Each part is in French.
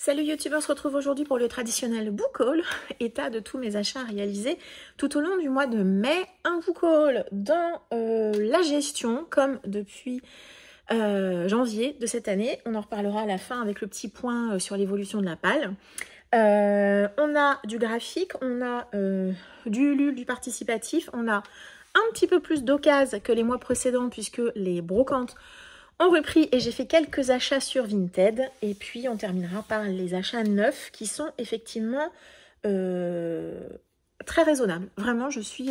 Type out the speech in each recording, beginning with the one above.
Salut YouTube, on se retrouve aujourd'hui pour le traditionnel book haul, état de tous mes achats réalisés tout au long du mois de mai. Un book haul dans la gestion, comme depuis janvier de cette année. On en reparlera à la fin avec le petit point sur l'évolution de la palle. On a du graphique, on a du Ulule, du participatif, on a un petit peu plus d'occasion que les mois précédents puisque les brocantes ont repris et j'ai fait quelques achats sur Vinted. Et puis on terminera par les achats neufs qui sont effectivement très raisonnables. Vraiment, je suis,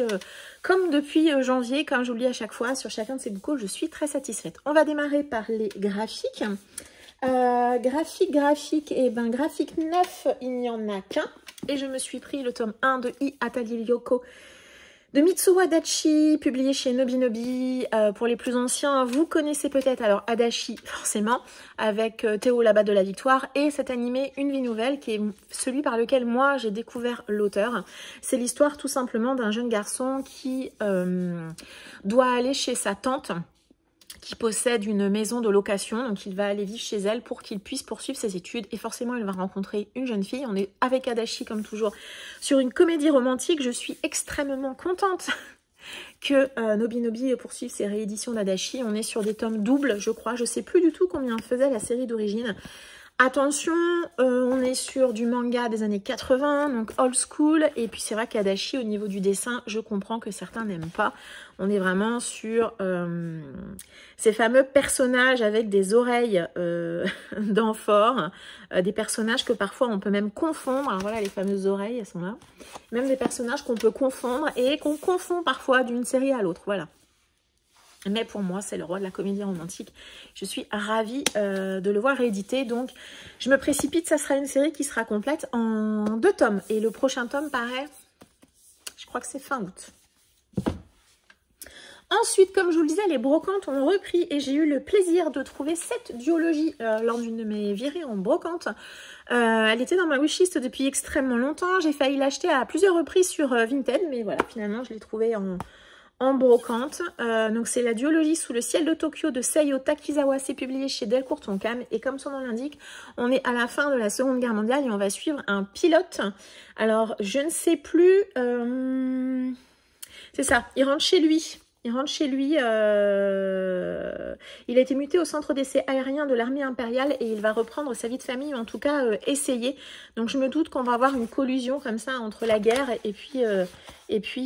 comme depuis janvier, comme je vous le dis à chaque fois, sur chacun de ces book hauls, je suis très satisfaite. On va démarrer par les graphiques. Graphique, et ben graphique neuf, il n'y en a qu'un. Et je me suis pris le tome 1 de I Atali Ryoko de Mitsuo Adachi, publié chez Nobinobi. Pour les plus anciens, vous connaissez peut-être alors Adachi, forcément, avec Théo là-bas de la victoire, et cet animé Une vie nouvelle, qui est celui par lequel moi j'ai découvert l'auteur. C'est l'histoire tout simplement d'un jeune garçon qui doit aller chez sa tante, qui possède une maison de location, donc il va aller vivre chez elle pour qu'il puisse poursuivre ses études et forcément il va rencontrer une jeune fille. On est avec Adachi comme toujours sur une comédie romantique. Je suis extrêmement contente que Nobinobi poursuive ses rééditions d'Adachi. On est sur des tomes doubles je crois, je sais plus du tout combien faisait la série d'origine. Attention, on est sur du manga des années 80, donc old school, et puis c'est vrai qu'Adachi, au niveau du dessin, je comprends que certains n'aiment pas. On est vraiment sur ces fameux personnages avec des oreilles d'amphore, des personnages que parfois on peut même confondre. Alors voilà, les fameuses oreilles, elles sont là. Même des personnages qu'on peut confondre et qu'on confond parfois d'une série à l'autre, voilà. Mais pour moi, c'est le roi de la comédie romantique. Je suis ravie de le voir réédité. Donc, je me précipite. Ça sera une série qui sera complète en 2 tomes. Et le prochain tome paraît, je crois que c'est fin août. Ensuite, comme je vous le disais, les brocantes ont repris. Et j'ai eu le plaisir de trouver cette duologie lors d'une de mes virées en brocante. Elle était dans ma wishlist depuis extrêmement longtemps. J'ai failli l'acheter à plusieurs reprises sur Vinted. Mais voilà, finalement, je l'ai trouvée en brocante. Donc c'est la duologie Sous le ciel de Tokyo de Seiyo Takizawa. C'est publié chez Delcourt Tonkam. Et comme son nom l'indique, on est à la fin de la Seconde Guerre mondiale et on va suivre un pilote. Alors je ne sais plus... c'est ça, il rentre chez lui. Il rentre chez lui, il a été muté au centre d'essai aérien de l'armée impériale et il va reprendre sa vie de famille, ou en tout cas essayer. Donc je me doute qu'on va avoir une collusion comme ça entre la guerre et puis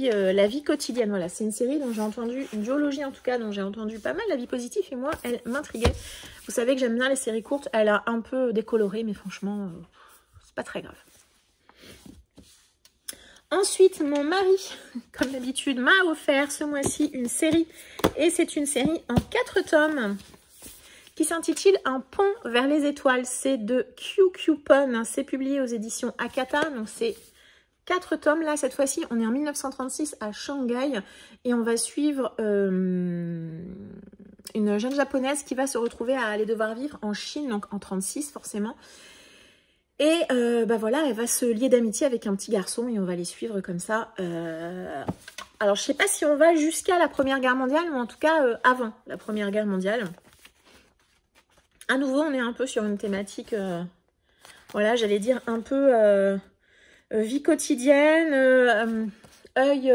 la vie quotidienne. Voilà, c'est une série dont j'ai entendu, une duologie en tout cas, dont j'ai entendu pas mal d'avis positifs et moi, elle m'intriguait. Vous savez que j'aime bien les séries courtes, elle a un peu décoloré, mais franchement, c'est pas très grave. Ensuite, mon mari, comme d'habitude, m'a offert ce mois-ci une série. Et c'est une série en 4 tomes qui s'intitule Un pont vers les étoiles. C'est de Kyukyupon. C'est publié aux éditions Akata. Donc c'est 4 tomes. Là, cette fois-ci, on est en 1936 à Shanghai. Et on va suivre une jeune japonaise qui va se retrouver à aller devoir vivre en Chine. Donc en 36 forcément. Et bah voilà, elle va se lier d'amitié avec un petit garçon et on va les suivre comme ça. Alors, je sais pas si on va jusqu'à la Première Guerre mondiale, mais en tout cas avant la Première Guerre mondiale. À nouveau, on est un peu sur une thématique, voilà, j'allais dire un peu vie quotidienne, œil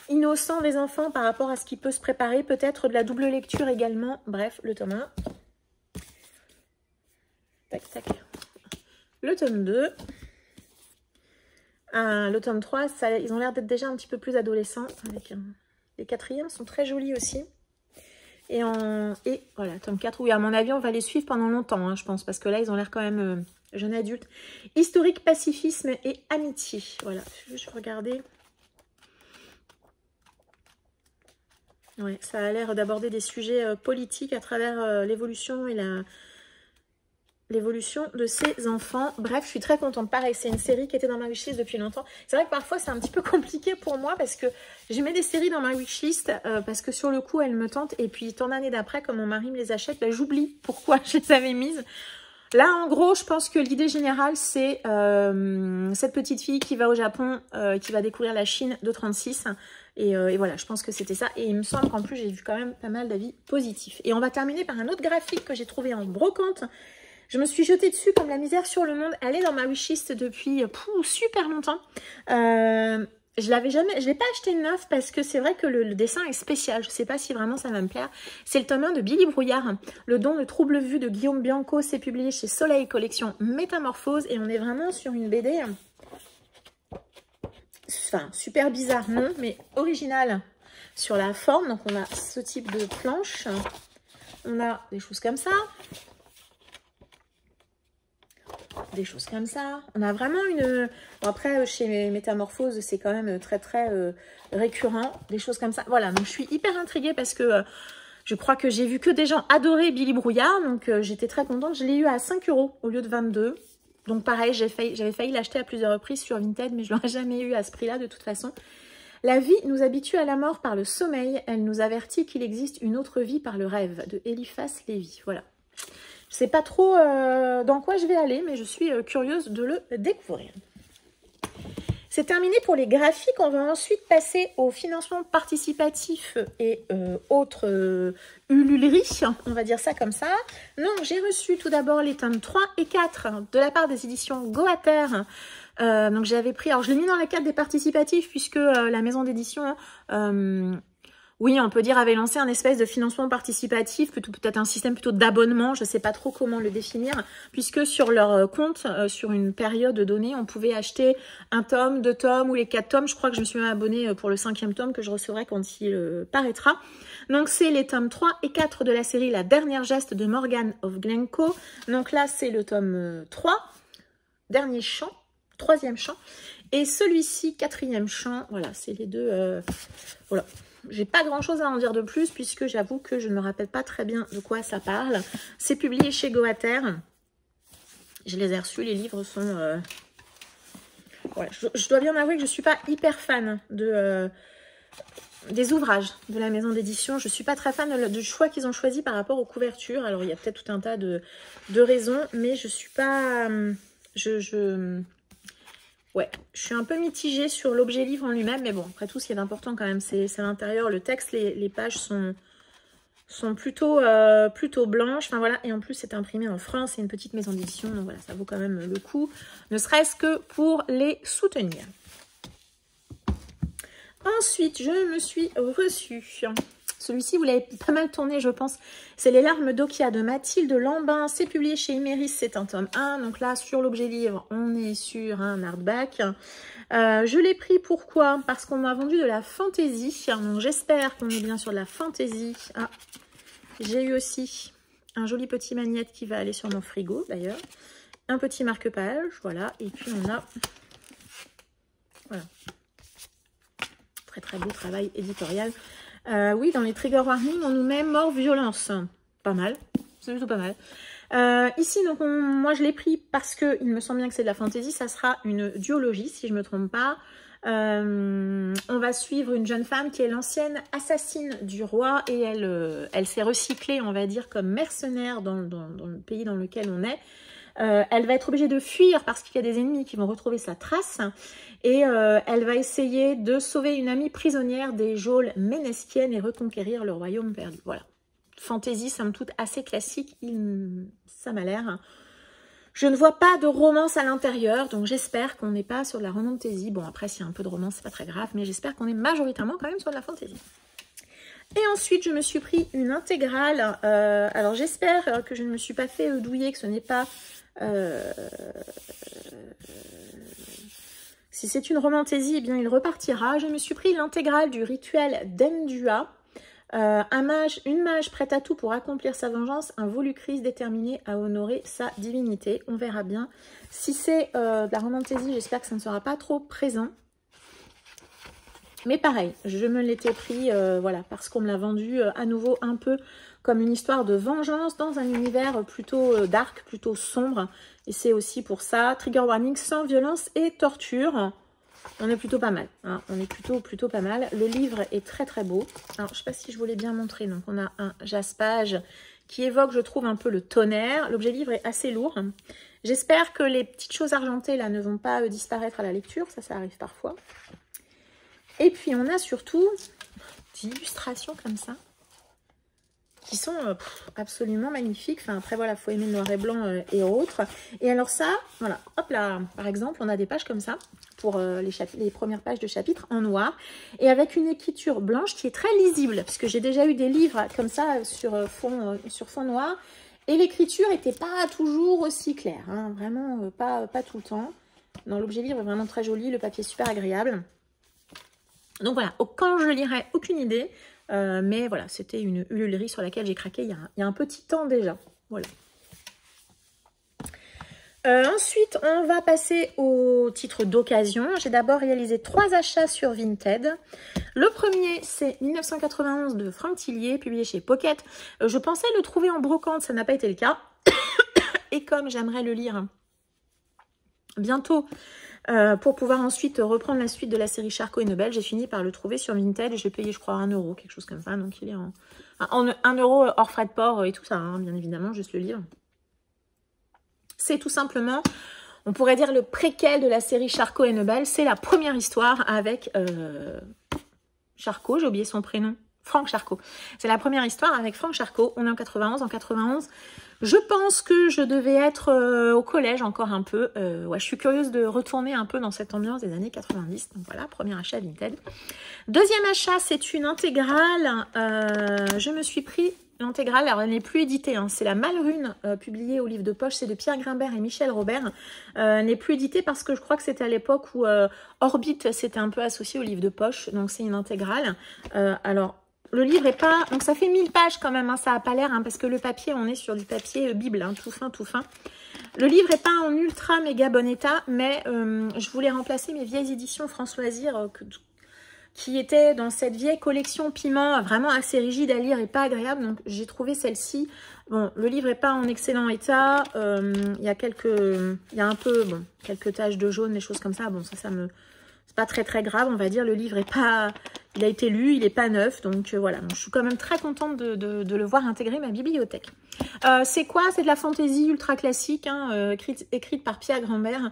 innocent des enfants par rapport à ce qui peut se préparer. Peut-être de la double lecture également. Bref, le tome 1. Tac, tac. Le tome 2, le tome 3, ça, ils ont l'air d'être déjà un petit peu plus adolescents. Avec, les quatrièmes sont très jolis aussi. Et voilà, tome 4, oui, à mon avis, on va les suivre pendant longtemps, hein, je pense. Parce que là, ils ont l'air quand même jeunes adultes. Historique, pacifisme et amitié. Voilà, je vais juste regarder. Ouais, ça a l'air d'aborder des sujets politiques à travers l'évolution et l'évolution de ses enfants. Bref, je suis très contente. Pareil, c'est une série qui était dans ma wishlist depuis longtemps. C'est vrai que parfois, c'est un petit peu compliqué pour moi parce que je mets des séries dans ma wishlist parce que sur le coup, elles me tentent. Et puis, tant d'années d'après, comme mon mari me les achète, ben, j'oublie pourquoi je les avais mises. Là, en gros, je pense que l'idée générale, c'est cette petite fille qui va au Japon, qui va découvrir la Chine de 36. Et voilà, je pense que c'était ça. Et il me semble qu'en plus, j'ai vu quand même pas mal d'avis positifs. Et on va terminer par un autre graphique que j'ai trouvé en brocante. Je me suis jetée dessus comme la misère sur le monde. Elle est dans ma wishlist depuis super longtemps. Je l'ai pas acheté neuf parce que c'est vrai que le dessin est spécial. Je sais pas si vraiment ça va me plaire. C'est le tome 1 de Billy Brouillard. Le don de trouble vue de Guillaume Bianco. C'est publié chez Soleil Collection Métamorphose. Et on est vraiment sur une BD... Enfin, super bizarre, non, mais originale sur la forme. Donc, on a ce type de planche. On a des choses comme ça. Des choses comme ça. On a vraiment une... Bon, après, chez Métamorphose, c'est quand même très, très récurrent. Des choses comme ça. Voilà, donc je suis hyper intriguée parce que je crois que j'ai vu que des gens adorer Billy Brouillard. Donc, j'étais très contente. Je l'ai eu à 5 € au lieu de 22 €. Donc, pareil, j'avais failli l'acheter à plusieurs reprises sur Vinted, mais je ne l'aurais jamais eu à ce prix-là de toute façon. La vie nous habitue à la mort par le sommeil. Elle nous avertit qu'il existe une autre vie par le rêve, de Eliphas Lévy. Voilà. Je ne sais pas trop dans quoi je vais aller, mais je suis curieuse de le découvrir. C'est terminé pour les graphiques. On va ensuite passer au financement participatif et autres ululeries, on va dire ça comme ça. Donc, j'ai reçu tout d'abord les tomes 3 et 4 de la part des éditions Goater. Donc, j'avais pris... Alors, je l'ai mis dans la carte des participatifs puisque la maison d'édition... oui, on peut dire avait lancé un espèce de financement participatif, plutôt peut-être un système plutôt d'abonnement, je ne sais pas trop comment le définir, puisque sur leur compte, sur une période donnée, on pouvait acheter un tome, 2 tomes ou les 4 tomes. Je crois que je me suis même abonnée pour le 5e tome que je recevrai quand il paraîtra. Donc c'est les tomes 3 et 4 de la série La Dernière Geste de Morgan of Glencoe. Donc là, c'est le tome 3, dernier chant, 3e chant, et celui-ci, 4e chant. Voilà, c'est les deux... voilà. J'ai pas grand chose à en dire de plus puisque j'avoue que je ne me rappelle pas très bien de quoi ça parle. C'est publié chez Goater. Je les ai reçus, les livres sont... Voilà. Je dois bien avouer que je ne suis pas hyper fan des ouvrages de la maison d'édition. Je ne suis pas très fan du choix qu'ils ont choisi par rapport aux couvertures. Alors il y a peut-être tout un tas de raisons, mais je ne suis pas... Ouais, je suis un peu mitigée sur l'objet livre en lui-même, mais bon, après tout, ce qui est important quand même, c'est l'intérieur, le texte, les pages sont plutôt blanches, enfin voilà, et en plus, c'est imprimé en France, c'est une petite maison d'édition, donc voilà, ça vaut quand même le coup, ne serait-ce que pour les soutenir. Ensuite, je me suis reçue... Celui-ci, vous l'avez pas mal tourné, je pense. C'est Les larmes d'Okia de Mathilde Lambin. C'est publié chez Imeris, c'est un tome 1. Donc là, sur l'objet livre, on est sur un hardback. Je l'ai pris, pourquoi? Parce qu'on m'a vendu de la fantaisie. Donc j'espère qu'on est bien sur de la fantaisie. Ah, j'ai eu aussi un joli petit magnète qui va aller sur mon frigo, d'ailleurs. Un petit marque-page, voilà. Et puis on a... Voilà. Très très beau travail éditorial. Oui, dans les trigger warnings, on nous met mort, violence. Pas mal, c'est plutôt pas mal. Ici, donc moi je l'ai pris parce que il me semble bien que c'est de la fantaisie. Ça sera une duologie, si je ne me trompe pas. On va suivre une jeune femme qui est l'ancienne assassine du roi et elle s'est recyclée, on va dire, comme mercenaire dans le pays dans lequel on est. Elle va être obligée de fuir parce qu'il y a des ennemis qui vont retrouver sa trace et elle va essayer de sauver une amie prisonnière des geôles ménesquiennes et reconquérir le royaume perdu. Voilà, fantaisie somme toute assez classique, ça m'a l'air. Je ne vois pas de romance à l'intérieur, donc j'espère qu'on n'est pas sur de la romantaisie. Bon, après, s'il y a un peu de romance, c'est pas très grave, mais j'espère qu'on est majoritairement quand même sur de la fantaisie. Et ensuite, je me suis pris une intégrale. Alors, j'espère que je ne me suis pas fait douiller, que ce n'est pas... si c'est une romantaisie, eh bien, il repartira. Je me suis pris l'intégrale du rituel d'Endua. Une mage prête à tout pour accomplir sa vengeance, un Volucris déterminé à honorer sa divinité. On verra bien. Si c'est de la romantaisie, j'espère que ça ne sera pas trop présent. Mais pareil, je me l'étais pris voilà, parce qu'on me l'a vendu à nouveau un peu comme une histoire de vengeance dans un univers plutôt dark, plutôt sombre. Et c'est aussi pour ça, trigger warning sans violence et torture. On est plutôt pas mal, hein. On est plutôt pas mal. Le livre est très très beau. Alors, je ne sais pas si je vous l'ai bien montré. Donc, on a un jaspage qui évoque, je trouve, un peu le tonnerre. L'objet livre est assez lourd. J'espère que les petites choses argentées là ne vont pas disparaître à la lecture. Ça arrive parfois. Et puis, on a surtout des illustrations comme ça. qui sont absolument magnifiques. Enfin, après, voilà, il faut aimer le noir et blanc et autres. Et alors ça, voilà, hop là, par exemple, on a des pages comme ça pour les premières pages de chapitre en noir et avec une écriture blanche qui est très lisible, puisque j'ai déjà eu des livres comme ça sur fond noir et l'écriture n'était pas toujours aussi claire, hein, vraiment pas tout le temps. Non, l'objet livre est vraiment très joli, le papier est super agréable. Donc voilà, quand je le lirai, aucune idée. Mais voilà, c'était une ululerie sur laquelle j'ai craqué il y a un petit temps déjà. Voilà. Ensuite, on va passer au titre d'occasion. J'ai d'abord réalisé 3 achats sur Vinted. Le premier, c'est 1991 de Franck Tillier, publié chez Pocket. Je pensais le trouver en brocante, ça n'a pas été le cas. Et comme j'aimerais le lire bientôt, pour pouvoir ensuite reprendre la suite de la série Charcot et Nobel, j'ai fini par le trouver sur Vinted et j'ai payé, je crois, 1 €, quelque chose comme ça. Donc il est en 1 € hors frais de port et tout ça, hein, bien évidemment, juste le livre. C'est tout simplement, on pourrait dire, le préquel de la série Charcot et Nobel. C'est la première histoire avec Charcot, j'ai oublié son prénom. Franck Charcot. C'est la première histoire avec Franck Charcot. On est en 91. En 91, je pense que je devais être au collège encore un peu. Ouais, je suis curieuse de retourner un peu dans cette ambiance des années 90. Donc voilà, premier achat Vinted. Deuxième achat, c'est une intégrale. Je me suis pris l'intégrale. Alors, elle n'est plus éditée. Hein. C'est la Malrune publiée au livre de poche. C'est de Pierre Grimbert et Michel Robert. Elle n'est plus éditée parce que je crois que c'était à l'époque où Orbit s'était un peu associé au livre de poche. Donc, c'est une intégrale. Alors, le livre est pas... Donc, ça fait 1000 pages quand même. Hein, ça n'a pas l'air, hein, parce que le papier, on est sur du papier Bible, hein, tout fin, tout fin. Le livre n'est pas en ultra méga bon état, mais je voulais remplacer mes vieilles éditions François Zir qui étaient dans cette vieille collection piment, vraiment assez rigide à lire et pas agréable. Donc, j'ai trouvé celle-ci. Bon, le livre n'est pas en excellent état. Il y a un peu, bon, quelques taches de jaune, des choses comme ça. Bon, ça me... C'est pas très très grave, on va dire. Le livre est pas... Il a été lu, il n'est pas neuf. Donc voilà, je suis quand même très contente de le voir intégrer ma bibliothèque. C'est quoi? C'est de la fantaisie ultra classique, hein, écrite par Pierre Grimbert.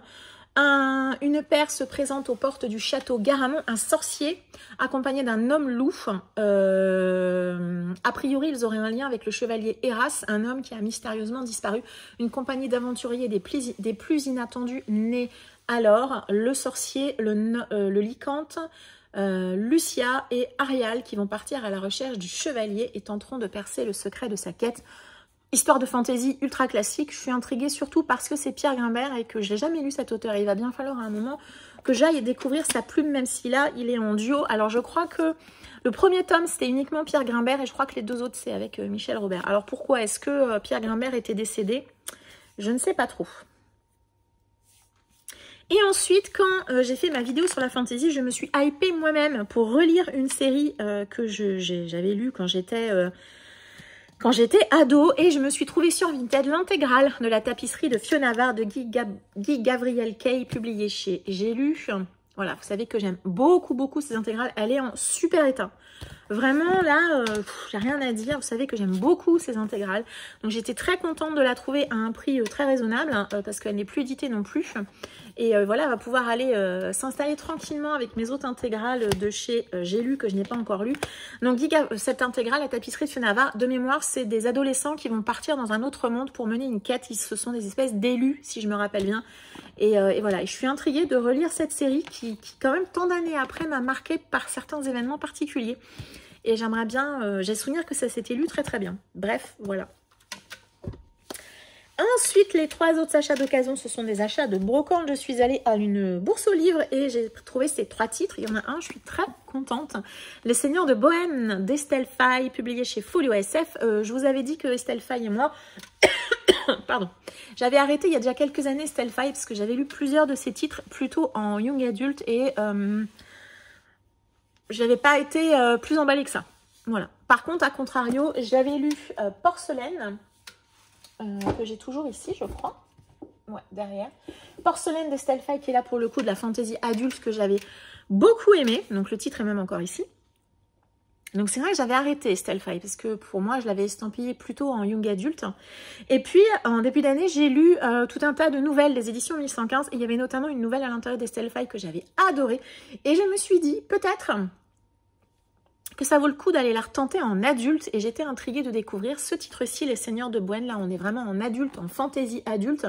Une paire se présente aux portes du château Garamond, un sorcier accompagné d'un homme loup. A priori, ils auraient un lien avec le chevalier Héras, un homme qui a mystérieusement disparu. Une compagnie d'aventuriers des plus inattendus naît alors. Le sorcier, le lycante, Lucia et Arial qui vont partir à la recherche du chevalier et tenteront de percer le secret de sa quête. Histoire de fantaisie ultra classique. Je suis intriguée surtout parce que c'est Pierre Grimbert et que je n'ai jamais lu cet auteur. Il va bien falloir à un moment que j'aille découvrir sa plume, même si là, il est en duo. Alors, je crois que le premier tome, c'était uniquement Pierre Grimbert et je crois que les 2 autres, c'est avec Michel Robert. Alors, pourquoi est-ce que Pierre Grimbert était décédé? Je ne sais pas trop. Et ensuite, quand j'ai fait ma vidéo sur la fantasy, je me suis hypée moi-même pour relire une série que j'avais lue quand j'étais ado, et je me suis trouvée sur Vinted l'intégrale de la tapisserie de Fiona Var de Guy Gabriel Kay, publiée chez J'ai lu. Voilà, vous savez que j'aime beaucoup ces intégrales. Elle est en super état. Vraiment, là, j'ai rien à dire. Vous savez que j'aime beaucoup ces intégrales. Donc, j'étais très contente de la trouver à un prix très raisonnable, hein, parce qu'elle n'est plus éditée non plus. Et voilà, elle va pouvoir aller s'installer tranquillement avec mes autres intégrales de chez J'ai lu, que je n'ai pas encore lu. Donc, cette intégrale, la tapisserie de Fiona Var, de mémoire, c'est des adolescents qui vont partir dans un autre monde pour mener une quête. Ce sont des espèces d'élus, si je me rappelle bien. Et voilà, et je suis intriguée de relire cette série qui quand même, tant d'années après, m'a marquée par certains événements particuliers. Et j'aimerais bien... j'ai souvenir que ça s'était lu très très bien. Bref, voilà. Ensuite, les 3 autres achats d'occasion, ce sont des achats de brocante. Je suis allée à une bourse aux livres et j'ai trouvé ces 3 titres. Il y en a un, je suis très contente. Les Seigneurs de Bohème d'Estelle Faye, publié chez Folio SF. Je vous avais dit que Estelle Faye et moi... Pardon. J'avais arrêté il y a déjà quelques années Estelle Faye parce que j'avais lu plusieurs de ses titres plutôt en young adulte et je n'avais pas été plus emballée que ça. Voilà. Par contre, à contrario, j'avais lu Porcelaine, que j'ai toujours ici, je crois. Ouais, derrière. Porcelaine d'Estelle Faye, qui est là pour le coup de la fantaisie adulte que j'avais beaucoup aimé. Donc le titre est même encore ici. Donc c'est vrai que j'avais arrêté Estelle Faye parce que pour moi je l'avais estampillé plutôt en young adulte. Et puis en début d'année j'ai lu tout un tas de nouvelles des éditions 1115 et il y avait notamment une nouvelle à l'intérieur d'Estelle Faye que j'avais adorée. Et je me suis dit peut-être que ça vaut le coup d'aller la retenter en adulte. Et j'étais intriguée de découvrir ce titre-ci, Les Seigneurs de Bohème. Là, on est vraiment en adulte, en fantaisie adulte.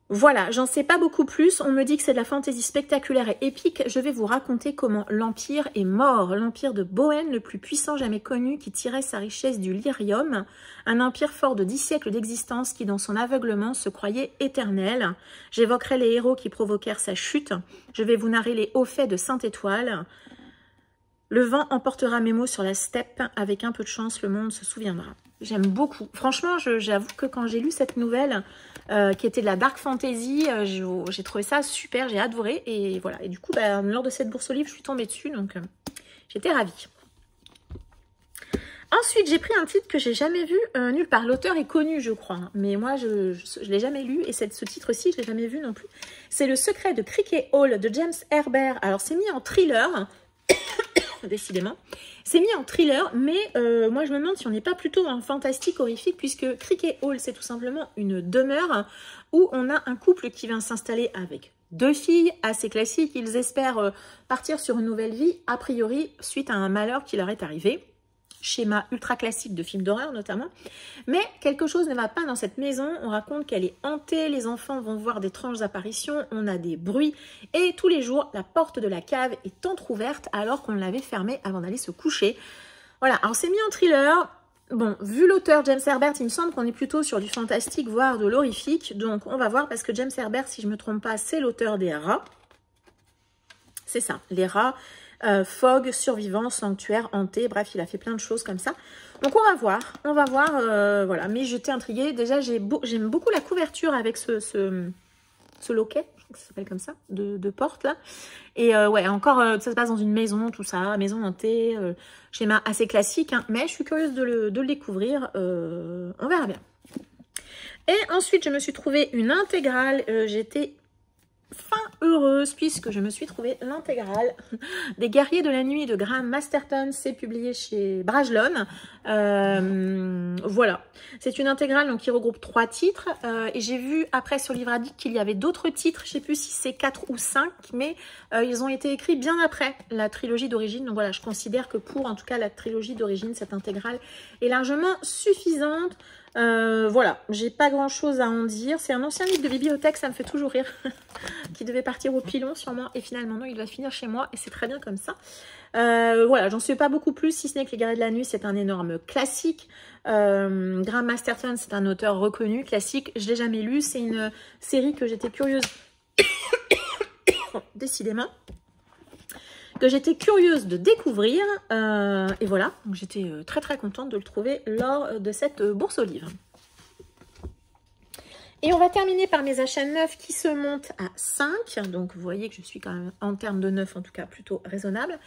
Voilà, j'en sais pas beaucoup plus. On me dit que c'est de la fantaisie spectaculaire et épique. Je vais vous raconter comment l'Empire est mort. L'Empire de Bohème, le plus puissant jamais connu, qui tirait sa richesse du lyrium. Un empire fort de 10 siècles d'existence qui, dans son aveuglement, se croyait éternel. J'évoquerai les héros qui provoquèrent sa chute. Je vais vous narrer les hauts faits de Sainte-Étoile. Le vent emportera mes mots sur la steppe. Avec un peu de chance, le monde se souviendra. J'aime beaucoup. Franchement, j'avoue que quand j'ai lu cette nouvelle, qui était de la dark fantasy, j'ai trouvé ça super, j'ai adoré. Et voilà. Et du coup, lors de cette bourse au livre, je suis tombée dessus, donc j'étais ravie. Ensuite, j'ai pris un titre que j'ai jamais vu nulle part. L'auteur est connu, je crois, hein, mais moi, je ne l'ai jamais lu. Et ce titre-ci, je ne l'ai jamais vu non plus. C'est Le Secret de Cricket Hall de James Herbert. Alors, c'est mis en thriller. Décidément, c'est mis en thriller, mais moi je me demande si on n'est pas plutôt en fantastique horrifique, puisque Cricket Hall, c'est tout simplement une demeure où on a un couple qui vient s'installer avec 2 filles, assez classiques. Ils espèrent partir sur une nouvelle vie, a priori suite à un malheur qui leur est arrivé. Schéma ultra classique de films d'horreur notamment. Mais quelque chose ne va pas dans cette maison. On raconte qu'elle est hantée, les enfants vont voir d'étranges apparitions, on a des bruits. Et tous les jours, la porte de la cave est entrouverte alors qu'on l'avait fermée avant d'aller se coucher. Voilà, alors c'est mis en thriller. Bon, vu l'auteur James Herbert, il me semble qu'on est plutôt sur du fantastique, voire de l'horrifique. Donc on va voir, parce que James Herbert, si je ne me trompe pas, c'est l'auteur des Rats. C'est ça, les Rats. Fog, survivant, sanctuaire, hanté, bref, il a fait plein de choses comme ça. Donc on va voir, voilà. Mais j'étais intriguée. Déjà, j'aime beaucoup la couverture avec ce loquet, je crois que ça s'appelle comme ça, de porte là. Et ouais, encore, ça se passe dans une maison, tout ça, maison hantée, schéma assez classique, hein, mais je suis curieuse de le découvrir, on verra bien. Et ensuite, je me suis trouvé une intégrale, j'étais fin heureuse puisque je me suis trouvé l'intégrale des Guerriers de la Nuit de Graham Masterton. C'est publié chez Brajlon. Voilà, c'est une intégrale donc qui regroupe 3 titres et j'ai vu après sur Livre Addict qu'il y avait d'autres titres, je sais plus si c'est 4 ou 5, mais ils ont été écrits bien après la trilogie d'origine. Donc voilà, je considère que pour en tout cas la trilogie d'origine, cette intégrale est largement suffisante. Voilà, j'ai pas grand chose à en dire. C'est un ancien livre de bibliothèque, ça me fait toujours rire. Qui devait partir au pilon sûrement, et finalement non, il va finir chez moi, et c'est très bien comme ça. Voilà, j'en sais pas beaucoup plus, si ce n'est que Les Guerriers de la Nuit, c'est un énorme classique. Graham Masterton, c'est un auteur reconnu, classique. Je l'ai jamais lu, c'est une série que j'étais curieuse, décidément, que j'étais curieuse de découvrir. Et voilà, j'étais très très contente de le trouver lors de cette bourse aux livres. Et on va terminer par mes achats neufs qui se montent à 5. Donc vous voyez que je suis quand même, en termes de neuf en tout cas, plutôt raisonnable.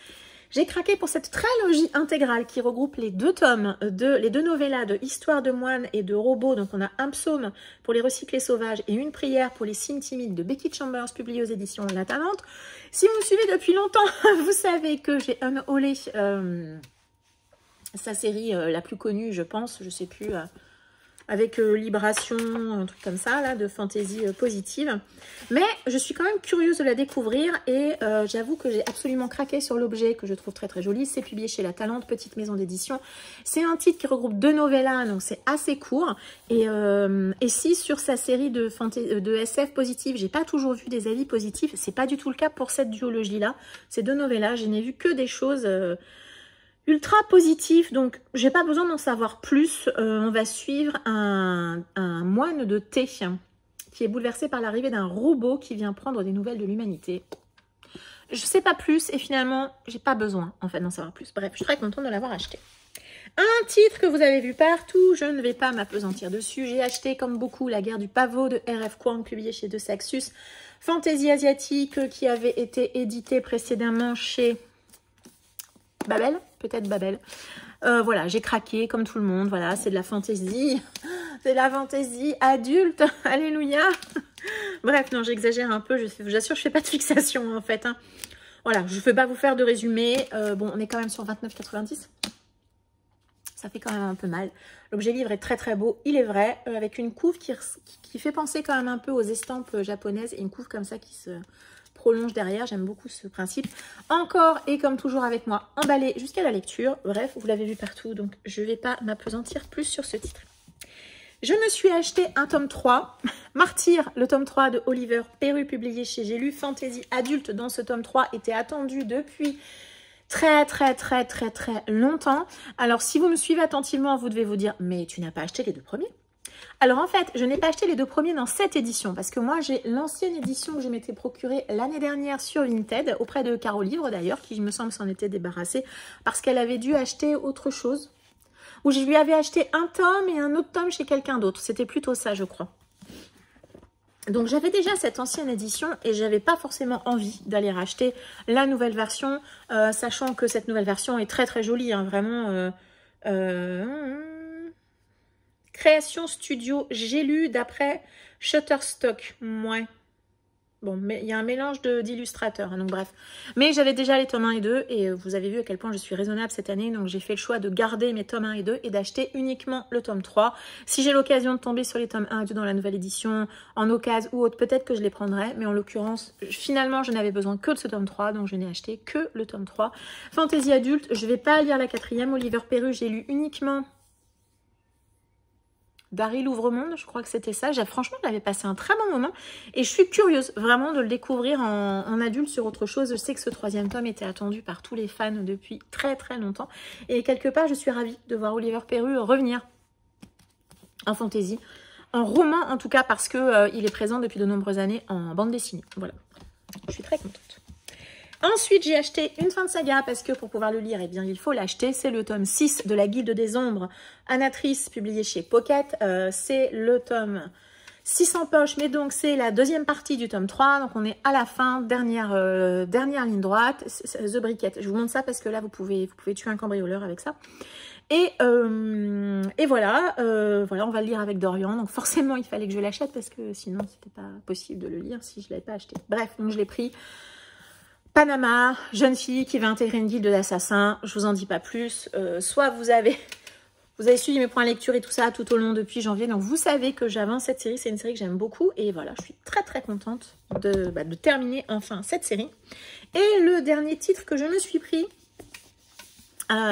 J'ai craqué pour cette trilogie intégrale qui regroupe les 2 tomes, les 2 novellas de Histoire de moine et de Robot. Donc on a un psaume pour les recyclés sauvages et une prière pour les signes timides de Becky Chambers, publié aux éditions La Talente. Si vous me suivez depuis longtemps, vous savez que j'ai unhaulé sa série la plus connue, je pense, je sais plus... avec Libération, un truc comme ça, là, de fantaisie positive. Mais je suis quand même curieuse de la découvrir et j'avoue que j'ai absolument craqué sur l'objet que je trouve très très joli. C'est publié chez La Talente, petite maison d'édition. C'est un titre qui regroupe 2 novellas, donc c'est assez court. Et si sur sa série de SF positive, j'ai pas toujours vu des avis positifs, c'est pas du tout le cas pour cette duologie-là. Ces 2 novellas, je n'ai vu que des choses... ultra positif, donc j'ai pas besoin d'en savoir plus. On va suivre un moine de thé qui est bouleversé par l'arrivée d'un robot qui vient prendre des nouvelles de l'humanité. Je sais pas plus et finalement j'ai pas besoin en fait d'en savoir plus. Bref, je suis très contente de l'avoir acheté. Un titre que vous avez vu partout, je ne vais pas m'appesantir dessus. J'ai acheté comme beaucoup La Guerre du Pavot de R.F. Kuang, publié chez De Saxus. Fantaisie asiatique qui avait été édité précédemment chez... Babel, peut-être Babel. Voilà, j'ai craqué comme tout le monde. Voilà, c'est de la fantaisie. C'est de la fantaisie adulte. Alléluia. Bref, non, j'exagère un peu. J'assure, je fais pas de fixation en fait. Hein. Voilà, je ne vais pas vous faire de résumé. Bon, on est quand même sur 29,90. Ça fait quand même un peu mal. L'objet livre est très très beau, il est vrai. Avec une couve qui fait penser quand même un peu aux estampes japonaises. Et une couve comme ça qui se prolonge derrière. J'aime beaucoup ce principe. Encore et comme toujours avec moi, emballé jusqu'à la lecture. Bref, vous l'avez vu partout, donc je ne vais pas m'appesantir plus sur ce titre. Je me suis acheté un tome 3, Martyr, le tome 3 de Oliver Perru, publié chez J'ai lu. Fantasy adulte dans ce tome 3 était attendu depuis très longtemps. Alors si vous me suivez attentivement, vous devez vous dire, mais tu n'as pas acheté les 2 premiers? Alors en fait, je n'ai pas acheté les 2 premiers dans cette édition, parce que moi j'ai l'ancienne édition que je m'étais procurée l'année dernière sur Vinted, auprès de Caro Livre d'ailleurs, qui me semble s'en était débarrassée, parce qu'elle avait dû acheter autre chose. Où je lui avais acheté un tome et un autre tome chez quelqu'un d'autre. C'était plutôt ça, je crois. Donc, j'avais déjà cette ancienne édition et j'avais pas forcément envie d'aller racheter la nouvelle version, sachant que cette nouvelle version est très jolie, hein, vraiment. Création Studio, j'ai lu d'après Shutterstock. Ouais. Bon, mais il y a un mélange d'illustrateurs, hein, donc bref. Mais j'avais déjà les tomes 1 et 2, et vous avez vu à quel point je suis raisonnable cette année, donc j'ai fait le choix de garder mes tomes 1 et 2 et d'acheter uniquement le tome 3. Si j'ai l'occasion de tomber sur les tomes 1 et 2 dans la nouvelle édition, en occasion ou autre, peut-être que je les prendrai, mais en l'occurrence, finalement, je n'avais besoin que de ce tome 3, donc je n'ai acheté que le tome 3. Fantasy adulte, je ne vais pas lire la 4e, Oliver Perru, j'ai lu uniquement Daryl Ouvremonde, je crois que c'était ça. Franchement, j'avais passé un très bon moment et je suis curieuse vraiment de le découvrir en adulte sur autre chose. Je sais que ce 3e tome était attendu par tous les fans depuis très longtemps. Et quelque part, je suis ravie de voir Oliver Perru revenir en fantasy, en roman en tout cas, parce que il est présent depuis de nombreuses années en bande dessinée. Voilà, je suis très contente. Ensuite, j'ai acheté une fin de saga parce que pour pouvoir le lire, eh bien, il faut l'acheter. C'est le tome 6 de la Guilde des Ombres, Anatrice, publié chez Pocket. C'est le tome 6 en poche, mais donc c'est la 2e partie du tome 3. Donc on est à la fin, dernière ligne droite, The Briquette. Je vous montre ça parce que là, vous pouvez tuer un cambrioleur avec ça. Et voilà, voilà, on va le lire avec Dorian. Donc forcément, il fallait que je l'achète parce que sinon, c'était pas possible de le lire si je ne l'avais pas acheté. Bref, donc je l'ai pris. Panama, jeune fille qui va intégrer une guilde d'assassins, je vous en dis pas plus. Soit vous avez suivi mes points lecture et tout ça tout au long depuis janvier, donc vous savez que j'avance cette série, c'est une série que j'aime beaucoup. Et voilà, je suis très contente de terminer enfin cette série. Et le dernier titre que je me suis pris,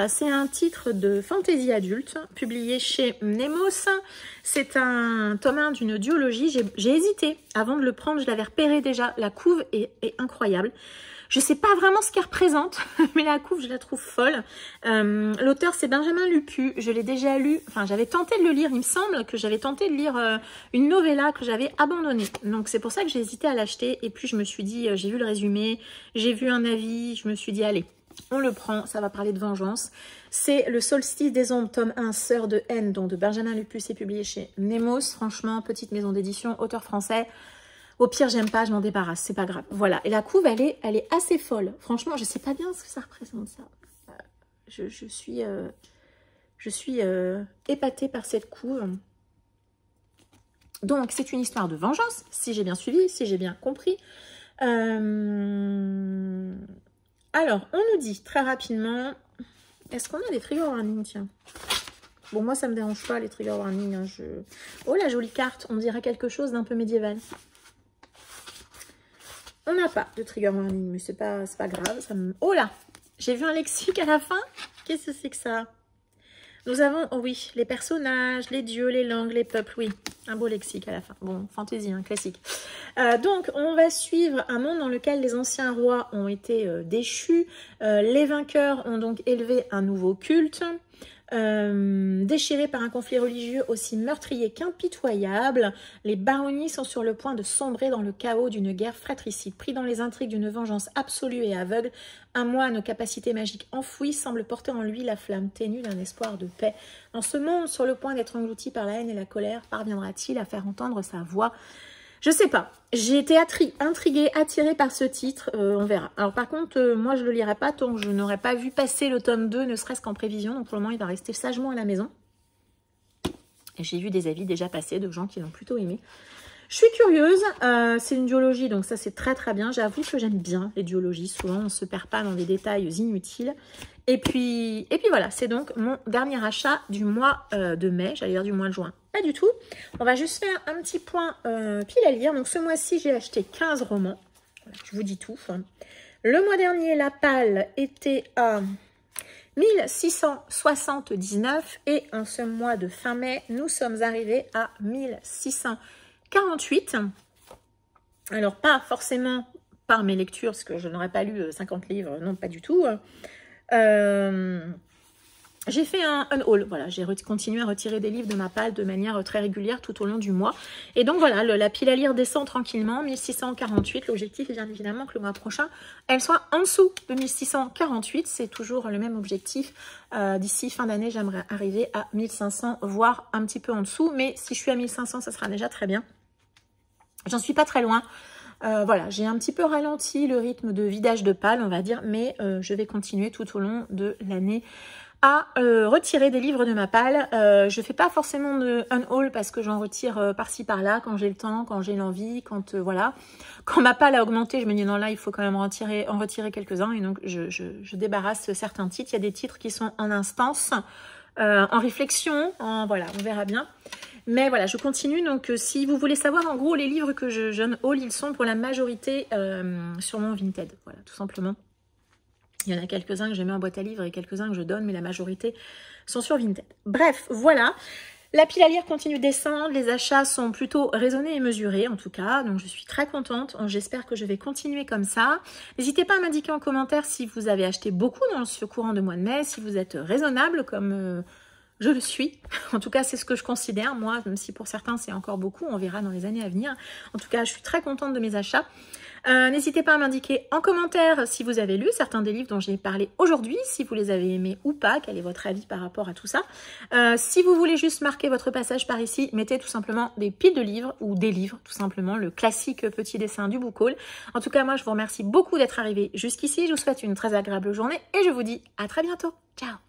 c'est un titre de fantasy adulte, publié chez Nemos. C'est un tome 1 d'une duologie. J'ai hésité avant de le prendre, je l'avais repéré déjà. La couve est incroyable. Je ne sais pas vraiment ce qu'elle représente, mais la couve, je la trouve folle. L'auteur, c'est Benjamin Lupu. Je l'ai déjà lu, enfin, j'avais tenté de le lire. Il me semble que j'avais tenté de lire une novella que j'avais abandonnée. Donc, c'est pour ça que j'ai hésité à l'acheter. Et puis, je me suis dit, j'ai vu le résumé, j'ai vu un avis, je me suis dit, allez, on le prend, ça va parler de vengeance. C'est Le Solstice des Ombres, tome 1, Sœur de haine, donc de Benjamin Lupu. C'est publié chez Nemos. Franchement, petite maison d'édition, auteur français. Au pire, j'aime pas, je m'en débarrasse, c'est pas grave. Voilà, et la couve, elle est assez folle. Franchement, je sais pas bien ce que ça représente, ça. Je suis épatée par cette couve. Donc, c'est une histoire de vengeance, si j'ai bien suivi, si j'ai bien compris. Alors, on nous dit très rapidement... Est-ce qu'on a des trigger warnings, tiens? Bon, moi, ça me dérange pas, les trigger warnings. Hein, Oh, la jolie carte, on dirait quelque chose d'un peu médiéval. On n'a pas de trigger warning, mais c'est pas grave. Oh là, j'ai vu un lexique à la fin. Qu'est-ce que c'est que ça? Nous avons, oh oui, les personnages, les dieux, les langues, les peuples, oui. Un beau lexique à la fin. Bon, fantaisie, hein, classique. Donc, on va suivre un monde dans lequel les anciens rois ont été déchus. Les vainqueurs ont donc élevé un nouveau culte. Déchirés par un conflit religieux aussi meurtrier qu'impitoyable, les baronnies sont sur le point de sombrer dans le chaos d'une guerre fratricide. Pris dans les intrigues d'une vengeance absolue et aveugle, un moine aux capacités magiques enfouies semble porter en lui la flamme ténue d'un espoir de paix. Dans ce monde sur le point d'être englouti par la haine et la colère, parviendra-t-il à faire entendre sa voix? Je sais pas. J'ai été intriguée, attirée par ce titre. On verra. Alors par contre, moi je le lirai pas tant que je n'aurais pas vu passer le tome 2, ne serait-ce qu'en prévision. Donc pour le moment, il va rester sagement à la maison. Et j'ai vu des avis déjà passer de gens qui l'ont plutôt aimé. Je suis curieuse. C'est une duologie, donc ça c'est très bien. J'avoue que j'aime bien les duologies. Souvent, on ne se perd pas dans des détails inutiles. Et puis voilà, c'est donc mon dernier achat du mois de mai. J'allais dire du mois de juin. Pas du tout. On va juste faire un petit point pile à lire. Donc ce mois-ci, j'ai acheté 15 romans. Voilà, je vous dis tout. Le mois dernier, la palle était à 1679 et en ce mois de fin mai, nous sommes arrivés à 1648. Alors, pas forcément par mes lectures, parce que je n'aurais pas lu 50 livres, non, pas du tout. J'ai fait un haul, voilà, j'ai continué à retirer des livres de ma palle de manière très régulière tout au long du mois. Et donc voilà, la pile à lire descend tranquillement, 1648. L'objectif est bien évidemment que le mois prochain, elle soit en dessous de 1648. C'est toujours le même objectif. D'ici fin d'année, j'aimerais arriver à 1500, voire un petit peu en dessous. Mais si je suis à 1500, ça sera déjà très bien. J'en suis pas très loin. Voilà, j'ai un petit peu ralenti le rythme de vidage de palle, on va dire, mais je vais continuer tout au long de l'année à retirer des livres de ma palle. Je fais pas forcément de haul parce que j'en retire par-ci par-là quand j'ai le temps, quand j'ai l'envie, quand voilà. Quand ma palle a augmenté, je me dis non là il faut quand même en retirer quelques-uns et donc je débarrasse certains titres. Il y a des titres qui sont en instance, en réflexion, voilà, on verra bien. Mais voilà, je continue. Donc, si vous voulez savoir, en gros, les livres que je haul, ils sont pour la majorité sur mon Vinted. Voilà, tout simplement. Il y en a quelques-uns que je mets en boîte à livres et quelques-uns que je donne, mais la majorité sont sur Vinted. Bref, voilà. La pile à lire continue de descendre. Les achats sont plutôt raisonnés et mesurés, en tout cas. Donc, je suis très contente. J'espère que je vais continuer comme ça. N'hésitez pas à m'indiquer en commentaire si vous avez acheté beaucoup dans ce courant de mois de mai, si vous êtes raisonnable comme... je le suis, en tout cas c'est ce que je considère, moi, même si pour certains c'est encore beaucoup, on verra dans les années à venir. En tout cas, je suis très contente de mes achats. N'hésitez pas à m'indiquer en commentaire si vous avez lu certains des livres dont j'ai parlé aujourd'hui, si vous les avez aimés ou pas, quel est votre avis par rapport à tout ça. Si vous voulez juste marquer votre passage par ici, mettez tout simplement des piles de livres ou des livres, tout simplement, le classique petit dessin du book haul. En tout cas, moi je vous remercie beaucoup d'être arrivé jusqu'ici, je vous souhaite une très agréable journée et je vous dis à très bientôt. Ciao!